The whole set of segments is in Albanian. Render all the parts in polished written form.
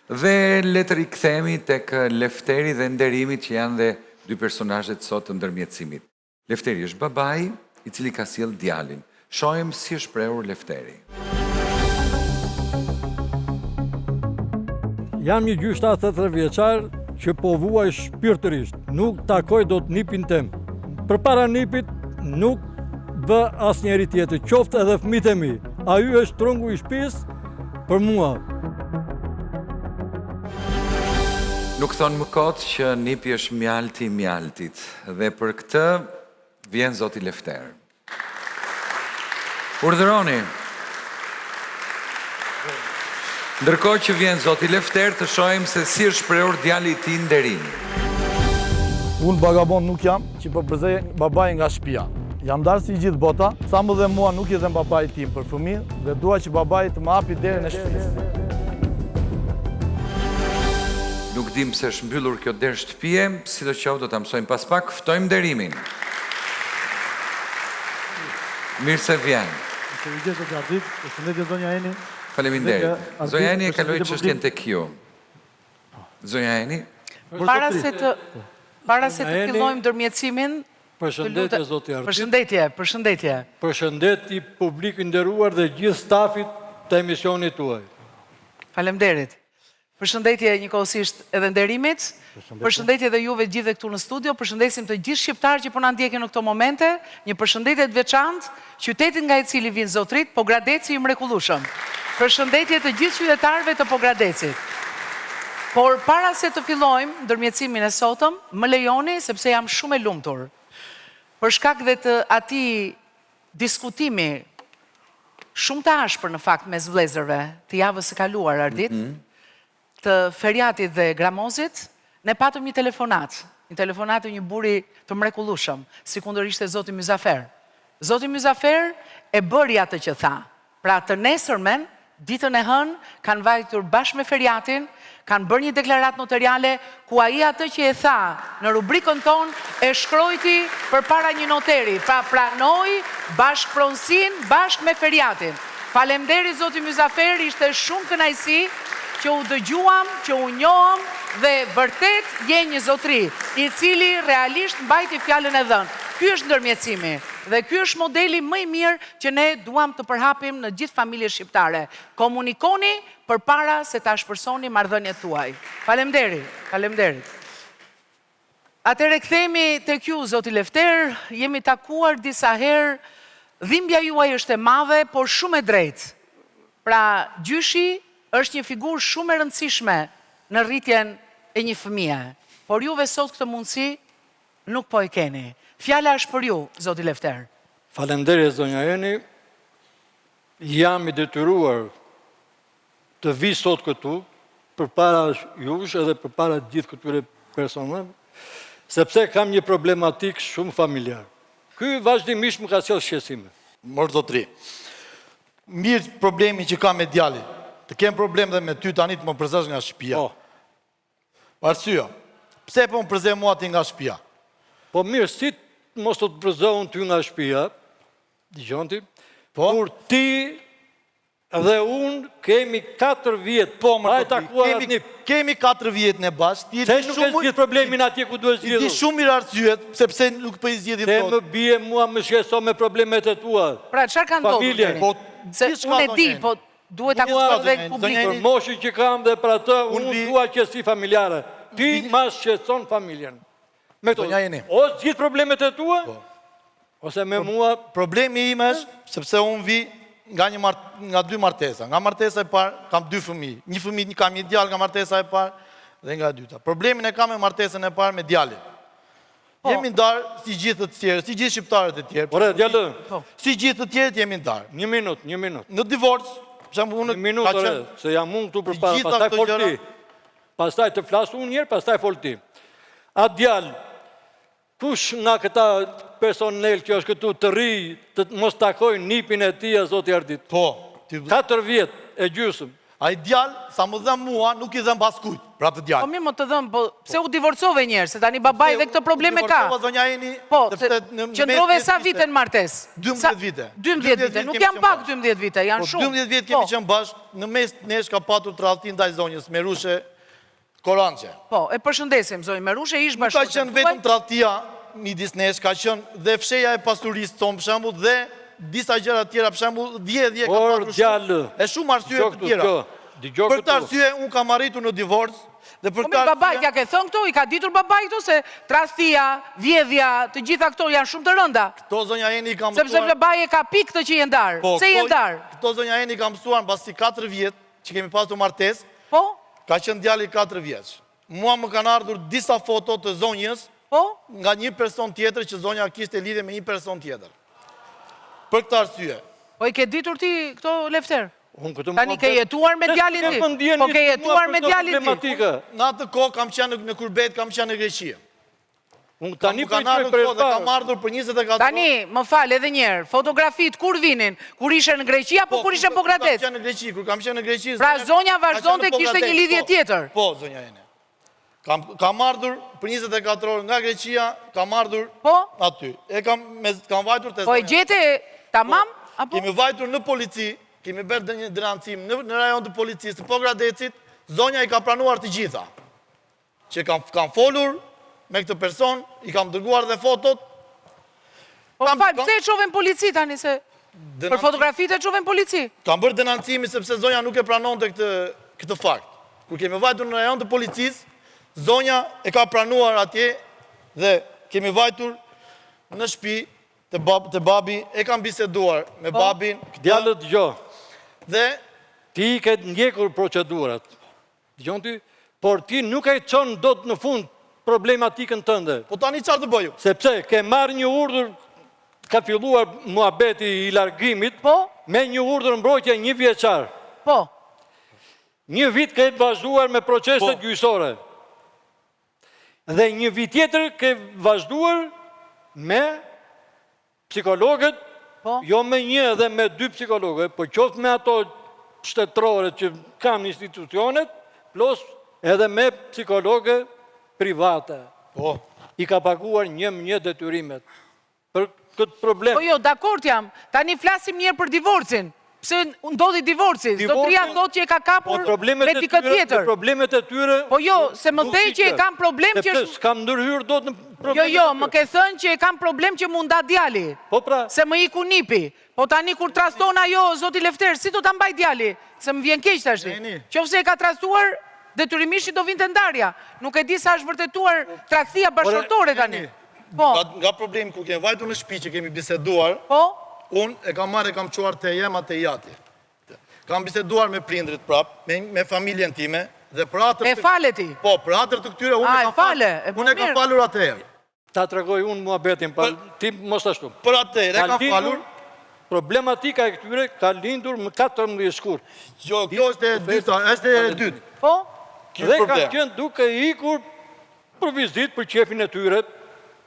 Dhe le të rikthehemi tek Lefteri dhe Nderimi që janë dhe dy personazhet sot të ndërmjetësimit. Lefteri është babai i cili ka sjell djalin. Shohim si është shprehur Lefteri. Jam një gjysh 73 vjeçar që po vuaj shpirtërisht. Nuk takoj dot nipin tem. Përpara nipit nuk bë asnjëri tjetër, qoftë edhe fëmijët e mi. Ai është trungu i shtëpisë për mua. Nuk thonë më kot që nipi është mjalti i mjaltit dhe për këtë vjen zoti Lefter. Urdhëroni. Ndërkohë që vjen zoti Lefter, të shohim se si është shprehur djali i tij Nderimi. Unë vagabond nuk jam, që po përzej babai nga shtëpia. Jam darë si gjithë bota, sa më dhe mua nuk i dhem babai tim për fëmijë dhe dua që babai të më hapi derën e shtëpisë. Nuk dim se është mbyllur kjo derë shtëpie, sidoqoftë do ta mësojmë pas pak, ftojmë Nderimin. Mirë se vjen. Përshëndetje zonja Eni. Faleminderit. Zonja Eni e kaloi çështjen tek ju. Zonja Eni. Para se të fillojmë ndërmjetësimin, Përshëndetje zoti Artit. Përshëndetje. Përshëndetje publikut nderuar dhe gjithë stafit të emisionit tuaj. Faleminderit. Përshëndetje njëkohësisht edhe Nderimit. Përshëndetje edhe juve gjithë këtu në studio. Përshëndesim të gjithë shqiptarë që po na ndjekin në këto momente. Një përshëndetje të veçantë qytetit nga i cili vijnë zotrit, Pogradeci i mrekullueshëm. Përshëndetje të gjithë qytetarëve të Pogradecit. Por para se të fillojmë ndërmjetësimin e sotëm, më lejoni sepse jam shumë e lumtur. Për shkak dhe të atij diskutimi shumë të ashpër në fakt mes vëllezërve të javës së kaluar Ardit, të feriatit dhe gramozit, ne patëm një telefonat të një buri të mrekullueshëm, sikundër ishte zoti Myzafer. Zoti Myzafer e bëri atë që tha. Pra të nesërmen, ditën e hënë, kanë vajtur bashkë me feriatin, kanë bërë një deklarat notariale ku ai atë që e tha në rubrikën tonë e shkrojti përpara një noteri, pra pranoi bashkëpronësinë bashkë me feriatin. Faleminderit zoti Myzafer, ishte shumë kënaqësi që u dëgjuam, që u njohëm dhe vërtet je një zotri i cili realisht mbajti fjalën e dhënë. Ky është ndërmjetësimi dhe ky është modeli më i mirë që ne duam të përhapim në gjithë familjet shqiptare. Komunikoni përpara se ta shpërsoni marrëdhëniet tuaj. Faleminderit. Atëherë kthehemi tek ju zoti Lefter, jemi takuar disa herë, dhimbja juaj është e madhe, por shumë e drejtë. Pra gjyshi është një figurë shumë e rëndësishme në rritjen e një fëmije. Por juve sot këtë mundësi nuk po e keni. Fjala është për ju, zoti Lefter. Faleminderit zonja Eni. Jam i detyruar të vi sot këtu përpara jush edhe përpara gjithë këtyre personave, sepse kam një problematik shumë familjar. Ky vazhdimisht më ka sjellë shqetësime. Mor zotri. Mirë problemi që ka me djalin. Të kem problem dhe me ty tani të më përzesh nga shtëpia. Arsyeja. Pse po më përzej mua ti nga shtëpia? Po mirë, si mos të përzohun ty nga shtëpia, dëgjon ti, kur ti dhe unë kemi 4 vjetë, kemi 4 vjetë në bashkë. Se nuk e zgjidh problemin atje ku duhet zgjidhur. Ti shumë mirë arsyet, sepse nuk po i zgjidhim tot. Te më bie mua më shqetëson me problemet e tua. Pra çfarë ka ndodhur? Se unë e di, po duhet ta kuptoj publikun. Për moshën që kam dhe për atë, unë dua qetësi familjare. Ti ma shqetëson familjen. Me këto, o zgjidh problemet e tua, ose me mua. Problemi im është sepse unë vi nga 2 martesa. Nga martesa e parë kam 2 fëmijë. Një fëmijë kam një djalë nga martesa e parë dhe nga e dyta. Problemin e kam me martesën e parë me djalin. Jemi ndarë si gjithë të tjerë, si gjithë shqiptarët e tjerë. Ore, djalë. Si gjithë të tjerët jemi ndarë. Një minut. Në divorc, një minut, ore, se jam unë këtu përpara, pastaj folti. Pastaj të flas unë njërë, pastaj folti. A djalë, kush nga këta personel që është këtu të ri, të mos takojnë nipin e tia, zoti Ardit? Po. 4 vjetë e gjysëm. A i djalë, sa më dhem mua, nuk i dhem baskujt, pra të Po djalë. mirë më të dhëmë, po pse u divorcove njerë, se tani babai dhe këtë probleme ka. Divorcova zonja Eni, Po, sepse në qëndrove mes sa vite- vite në martes? 12 vite. 12 vite, nuk kemi janë qenë pak bashkë. 12 vite, janë Po shumë. 12 vjetë kemi qenë bashkë, në mes nesh ka patur tradhti ndaj zonjës Merushe Koranqe. Po, e përshëndesim, zonjë Merushe, ish Nuk ka qenë vetëm tradhtia midis nesh, ka qenë dhe fsheja e pasurisë tonë, për shembull, dhe disa gjëra tjera, për shembull, djedhje ka Por, patur djalë, e shumë arsye të tjera. Dëgjoj Për këtë këtu. arsye unë kam arritur në divorc dhe për Po këtë mirë, babai, arsye ja ke thënë këto, i ka ditur babai këto, se tradhtia, vjedhja, të gjitha këto janë shumë të rënda. këto zonja Eni ka Sepse mësuar. babai e ka pikë të që i ndarë. Po, Pse i ndarë? Këto zonja Eni ka mësuar mbasi 4 vjet që kemi pasur martesë, Po, ka qenë djali 4 vjeç. Mua më kanë ardhur disa foto të zonjës po, nga një person tjetër që zonja kishte lidhje me një person tjetër. Për këtë arsye. po i ke ditur ti këto Lefter? Unë këtë Tani ke jetuar me djalin ti? Po ke jetuar me djalin ti? Në atë kohë kam qenë në Kurbet, kam qenë në Greqi. Unë tani Më kanë ardhur këto dhe kam ardhur për 24 orë. Tani, më fal edhe njerë, fotografit kur vinin? Kur ishe në Greqi apo kur ishe në Pogradec? Kur kam qenë në Greqi, kur kam qenë në Greqi. Pra zonja vazhdonte ka qenë në kishte një Pogradec, lidhje po. tjetër. Po, zonja Ene. Kam ardhur për 24 orë nga Greqia, kam ardhur Po? aty. Kam vajtur të Po e gjete tamam? Apo? Kemi vajtur në polici, kemi bërë një denancim në rajon të policisë të Pogradecit, zonja i ka pranuar të gjitha. Që kam folur me këtë person, i kam dërguar dhe fotot. Po fal, pse e çove në polici tani se për fotografitë e çove në polici? Kam bërë denancimi sepse zonja nuk e pranonte këtë fakt. Kur kemi vajtur në rajon të policisë, zonja e ka pranuar atje dhe kemi vajtur në shtëpi të babi, e kam biseduar me babin. Djallë dëgjoj. Dhe Ti i ke ndjekur procedurat. Dëgjon ti, por ti nuk e çon dot në fund problematikën tënde. po tani çfarë të bëju? Sepse ke marrë një urdhër, ka filluar muhabeti i largimit, Po? me një urdhër mbrojtje 1 vjeçar. Po. 1 vit ke vazhduar me procese Po. gjyqësore. Dhe 1 vit tjetër ke vazhduar me psikologët, Po. jo me 1 dhe me 2 psikologët, po qoftë me ato shtetërore që kam në institucionet, plus edhe me psikologë private. Po. I ka paguar një detyrimet për këtë problem. Po jo, dakord jam. Tani flasim njerë për divorcin. Pse ndodhi divorci? Zotria thot që e ka kapur me dikë tjetër. Problemet e tyre... Po jo, se më thej që e kam problem që... Sepse s'kam ndërhyrë do të në Jo, problemet jo, e më tyre. ke thënë që e kam problem që mu nda djali. Po pra, Se më iku nipi. Po tani kur traston ajo, zoti Lefter, si do ta mbaj djali? Se më vjen keq tash. Jeni. Qofse e ka trastuar, detyrimisht i do vinte ndarja. Nuk e di sa është vërtetuar tradhtia bashkëtorë tani. Jeni. Po, Nga problemi kur kemi vajtur në shtëpi që kemi biseduar, po, unë e kam marrë e kam quar të jema të jati. Kam biseduar me prindrit prap, me familjen time, dhe për atër e fale ti. Po, për atër të këtyre, A, e fale, e po unë e kam mirë. falur atëherë. ta tregoj unë muhabetin, pa ti mos ashtu. Për atëherë, e kam falur. Problematika e këtyre ka lindur më 14 shkurt. Jo, kjo është e dyta, është e dytë. Po, Dhe problem. ka qenë duke ikur për vizit për qefin e tyre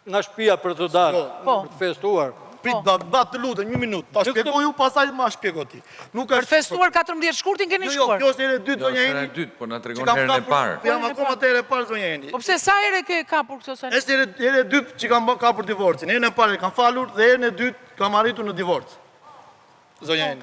nga shtëpia për të dalë, Po. për të festuar. Prit, ba të lutë, 1 minutë. Ta Nuk shpjegoj ju, pasaj ma shpjegoj ti. Nuk për është... festuar 14 shkurtin keni Jo, jo, shkuar. kjo është ere dytë, Jo, zonja është ere Eni. dytë, po na që tregon kam herën e kapur- parë. Jam akoma të ere parë, zonja Eni. Po pse sa ere ke kapur këto sa? Është ere dytë që kam kapur divorcin. Herën e parë e kam falur dhe herën e dytë kam arritur në divorc. Zonja Eni.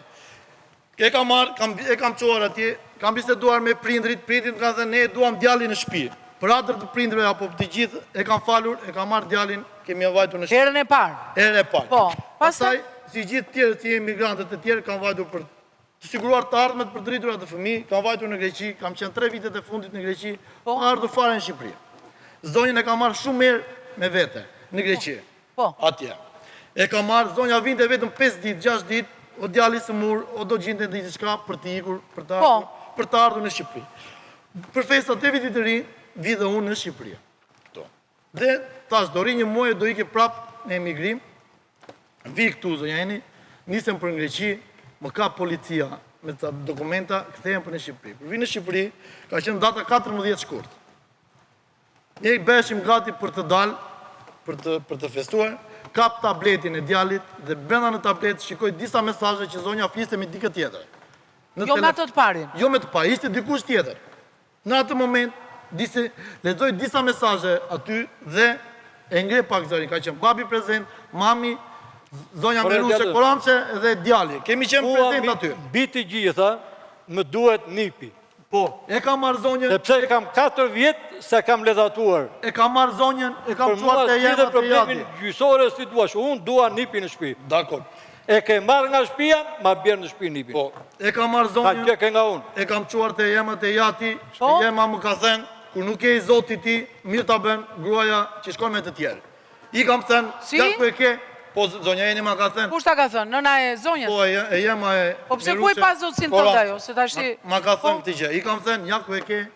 E kam marrë, e kam quar atje, kam biseduar me prindrit kanë thënë ne duam djalin në shtëpi. Për atër të prindrëve apo të gjithë e kam falur, e kam marrë djalin, kemi vajtur në shtëpi. Herën e parë. Herën e parë. Po, Pastaj, si gjithë tjerë, si emigrantët e tjerë, kam vajtur për të siguruar të ardhmet për drejturat e fëmijë, kam vajtur në Greqi, kam qenë 3 vitet e fundit në Greqi, Po. pa ardhur fare në Shqipëri. Zonjën e kam marrë shumë mirë me vete në Greqi. Po. Atje. E kam marrë, zonja vinte vetëm 5 ditë, 6 ditë, o djali së mur, o do gjinte diçka për të ikur, për të ardhur në Shqipëri. Për festat e vitit të ri, vi dhe unë në Shqipëri. Kto. Dhe tash do ri një muaj do ike prap në emigrim. Vi këtu zonja Eni, nisem për në Greqi, më ka policia me ta dokumenta, kthehem për në Shqipëri. Për vi në Shqipëri, ka qenë data 14 shkurt. Ne i beshim gati për të dalë, për të festuar, kap tabletin e djalit dhe brenda në tablet shikoj disa mesazhe që zonja fliste me dikë tjetër. Jo me ato të parin. Jo me të parin, ishte dikush tjetër. Në atë moment, lexoj disa mesazhe aty dhe e ngre pak zërin, ka qenë babi prezent, mami, zonja Merushe Korançe dhe djali. Kemi qenë prezent aty. Biti gjitha, më duhet nipi. Po, e kam marrë zonjën, Sepse kam 4 vjetë se kam ledhatuar. e kam marrë zonjën, e kam Për mua çuar te s'lidhe jema te problemin jati. gjysore si duash, unë dua nipi në shtëpi. Dakor. E ke marrë nga shtëpia, ma bjerë në shtëpi nipin. Po, e kam marrë Ta zonjën, gjeke nga unë. e kam çuar te jema te jati, Po? jema më ka thënë, kur nuk e i zoti ti, mirë ta bën gruaja që shkon me të tjerë. I kam thënë, Si? ja ku e ke, po zonja jeni ma ka thënë, Kush ta ka thënë? Nëna e zonjës? po e jema e... Po pse ku i pa zotësin të ajo? Se tash ti... Ma ka thënë Po? këtë gjë, i kam thënë, ja ku e ke,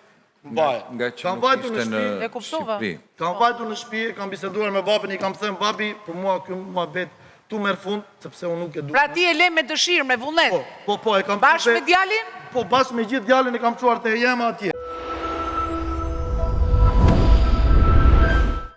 mbaje. Nga që Kam nuk vajtur në ishte në shtëpi, E kuptova. Shqipëri. Kam vajtur në shtëpi, kam biseduar me babin, i kam thënë, babi, për mua kjo muhabet tu merr fund, sepse unë nuk e du. Pra ti e le me dëshirë, me vullnet. Po, e kam Bashkë me çuar- djalin? Po, bashkë me gjithë djalin e kam çuar te jema atje.